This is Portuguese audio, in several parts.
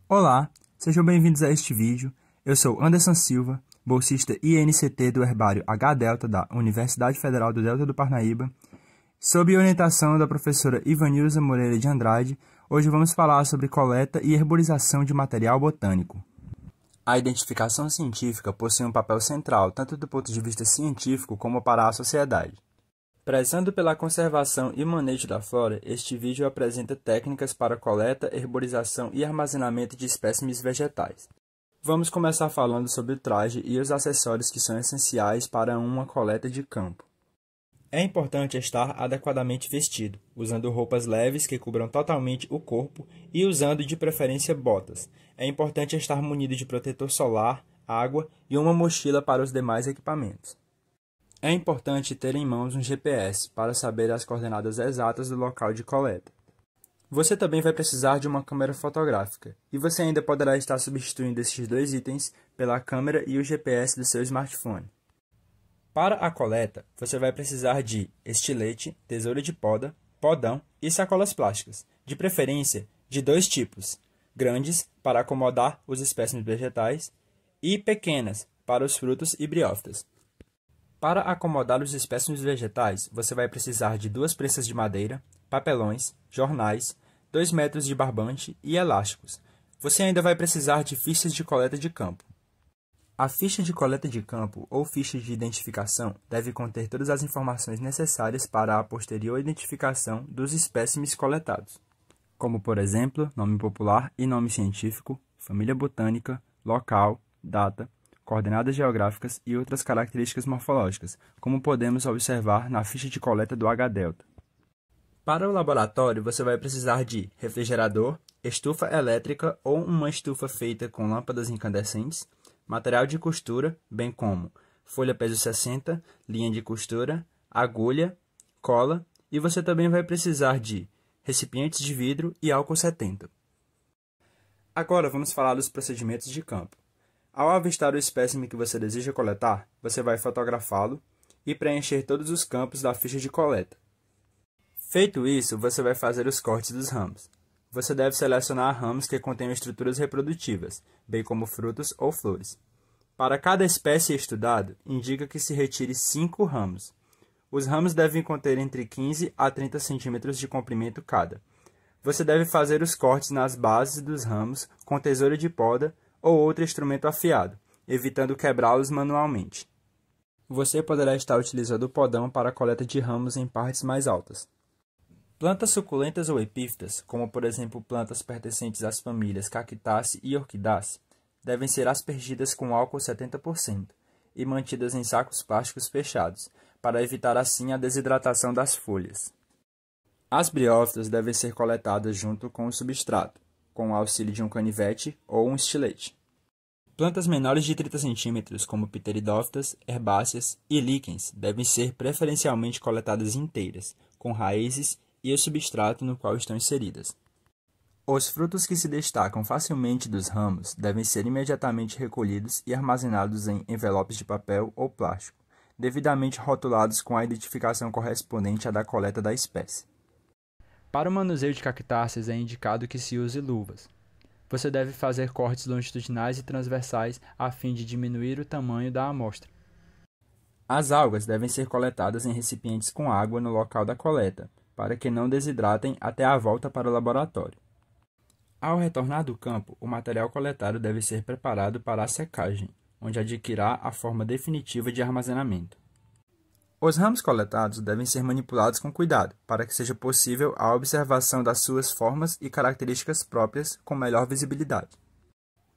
Olá, sejam bem-vindos a este vídeo. Eu sou Anderson Silva, bolsista INCT do Herbário H-Delta da Universidade Federal do Delta do Parnaíba. Sob orientação da professora Ivanilza Moreira de Andrade, hoje vamos falar sobre coleta e herborização de material botânico. A identificação científica possui um papel central, tanto do ponto de vista científico como para a sociedade. Prezando pela conservação e manejo da flora, este vídeo apresenta técnicas para coleta, herborização e armazenamento de espécimes vegetais. Vamos começar falando sobre o traje e os acessórios que são essenciais para uma coleta de campo. É importante estar adequadamente vestido, usando roupas leves que cubram totalmente o corpo e usando de preferência botas. É importante estar munido de protetor solar, água e uma mochila para os demais equipamentos. É importante ter em mãos um GPS para saber as coordenadas exatas do local de coleta. Você também vai precisar de uma câmera fotográfica, e você ainda poderá estar substituindo esses dois itens pela câmera e o GPS do seu smartphone. Para a coleta, você vai precisar de estilete, tesoura de poda, podão e sacolas plásticas, de preferência de dois tipos, grandes para acomodar os espécimes vegetais e pequenas para os frutos e briófitas. Para acomodar os espécimes vegetais, você vai precisar de 2 prensas de madeira, papelões, jornais, 2 metros de barbante e elásticos. Você ainda vai precisar de fichas de coleta de campo. A ficha de coleta de campo ou ficha de identificação deve conter todas as informações necessárias para a posterior identificação dos espécimes coletados, como, por exemplo, nome popular e nome científico, família botânica, local, data, coordenadas geográficas e outras características morfológicas, como podemos observar na ficha de coleta do H-Delta. Para o laboratório, você vai precisar de refrigerador, estufa elétrica ou uma estufa feita com lâmpadas incandescentes, material de costura, bem como folha peso 60, linha de costura, agulha, cola, e você também vai precisar de recipientes de vidro e álcool 70. Agora vamos falar dos procedimentos de campo. Ao avistar o espécime que você deseja coletar, você vai fotografá-lo e preencher todos os campos da ficha de coleta. Feito isso, você vai fazer os cortes dos ramos. Você deve selecionar ramos que contenham estruturas reprodutivas, bem como frutos ou flores. Para cada espécie estudado, indica que se retire 5 ramos. Os ramos devem conter entre 15 a 30 centímetros de comprimento cada. Você deve fazer os cortes nas bases dos ramos com tesoura de poda ou outro instrumento afiado, evitando quebrá-los manualmente. Você poderá estar utilizando o podão para a coleta de ramos em partes mais altas. Plantas suculentas ou epífitas, como por exemplo plantas pertencentes às famílias Cactaceae e Orquidáceae, devem ser aspergidas com álcool 70% e mantidas em sacos plásticos fechados, para evitar assim a desidratação das folhas. As briófitas devem ser coletadas junto com o substrato, com o auxílio de um canivete ou um estilete. Plantas menores de 30 cm, como pteridófitas, herbáceas e líquens, devem ser preferencialmente coletadas inteiras, com raízes e o substrato no qual estão inseridas. Os frutos que se destacam facilmente dos ramos devem ser imediatamente recolhidos e armazenados em envelopes de papel ou plástico, devidamente rotulados com a identificação correspondente à da coleta da espécie. Para o manuseio de cactáceas é indicado que se use luvas. Você deve fazer cortes longitudinais e transversais a fim de diminuir o tamanho da amostra. As algas devem ser coletadas em recipientes com água no local da coleta, para que não desidratem até a volta para o laboratório. Ao retornar do campo, o material coletado deve ser preparado para a secagem, onde adquirirá a forma definitiva de armazenamento. Os ramos coletados devem ser manipulados com cuidado, para que seja possível a observação das suas formas e características próprias com melhor visibilidade.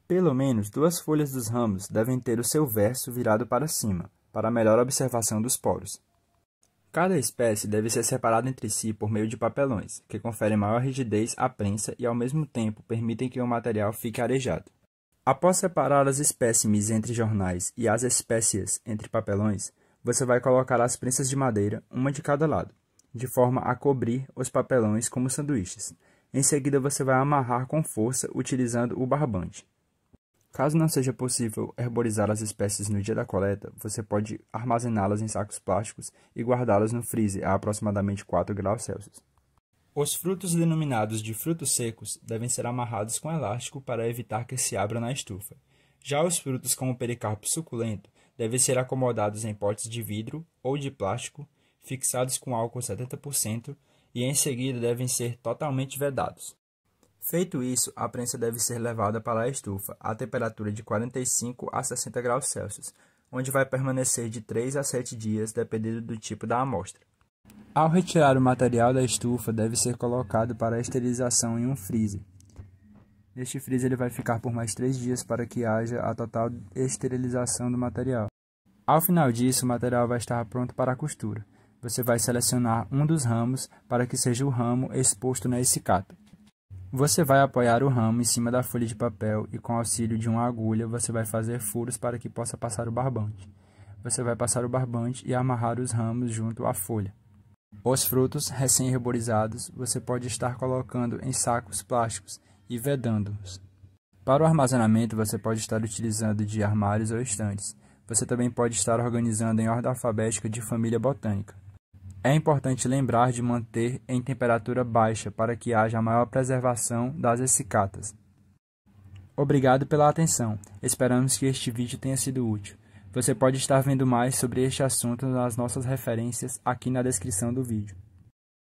Pelo menos 2 folhas dos ramos devem ter o seu verso virado para cima, para melhor observação dos poros. Cada espécie deve ser separada entre si por meio de papelões, que conferem maior rigidez à prensa e ao mesmo tempo permitem que o material fique arejado. Após separar as espécimes entre jornais e as espécies entre papelões, você vai colocar as prensas de madeira, uma de cada lado, de forma a cobrir os papelões como sanduíches. Em seguida, você vai amarrar com força utilizando o barbante. Caso não seja possível herborizar as espécies no dia da coleta, você pode armazená-las em sacos plásticos e guardá-las no freezer a aproximadamente 4 graus Celsius. Os frutos denominados de frutos secos devem ser amarrados com elástico para evitar que se abra na estufa. Já os frutos como o pericarpo suculento devem ser acomodados em potes de vidro ou de plástico, fixados com álcool 70% e em seguida devem ser totalmente vedados. Feito isso, a prensa deve ser levada para a estufa a temperatura de 45 a 60 graus Celsius, onde vai permanecer de 3 a 7 dias, dependendo do tipo da amostra. Ao retirar o material da estufa, deve ser colocado para a esterilização em um freezer. Neste freezer ele vai ficar por mais 3 dias para que haja a total esterilização do material. Ao final disso, o material vai estar pronto para a costura. Você vai selecionar um dos ramos para que seja o ramo exposto na escicata. Você vai apoiar o ramo em cima da folha de papel e com o auxílio de uma agulha você vai fazer furos para que possa passar o barbante. Você vai passar o barbante e amarrar os ramos junto à folha. Os frutos recém-herborizados você pode estar colocando em sacos plásticos e vedando-os. Para o armazenamento você pode estar utilizando de armários ou estantes. Você também pode estar organizando em ordem alfabética de família botânica. É importante lembrar de manter em temperatura baixa para que haja a maior preservação das essicatas. Obrigado pela atenção. Esperamos que este vídeo tenha sido útil. Você pode estar vendo mais sobre este assunto nas nossas referências aqui na descrição do vídeo.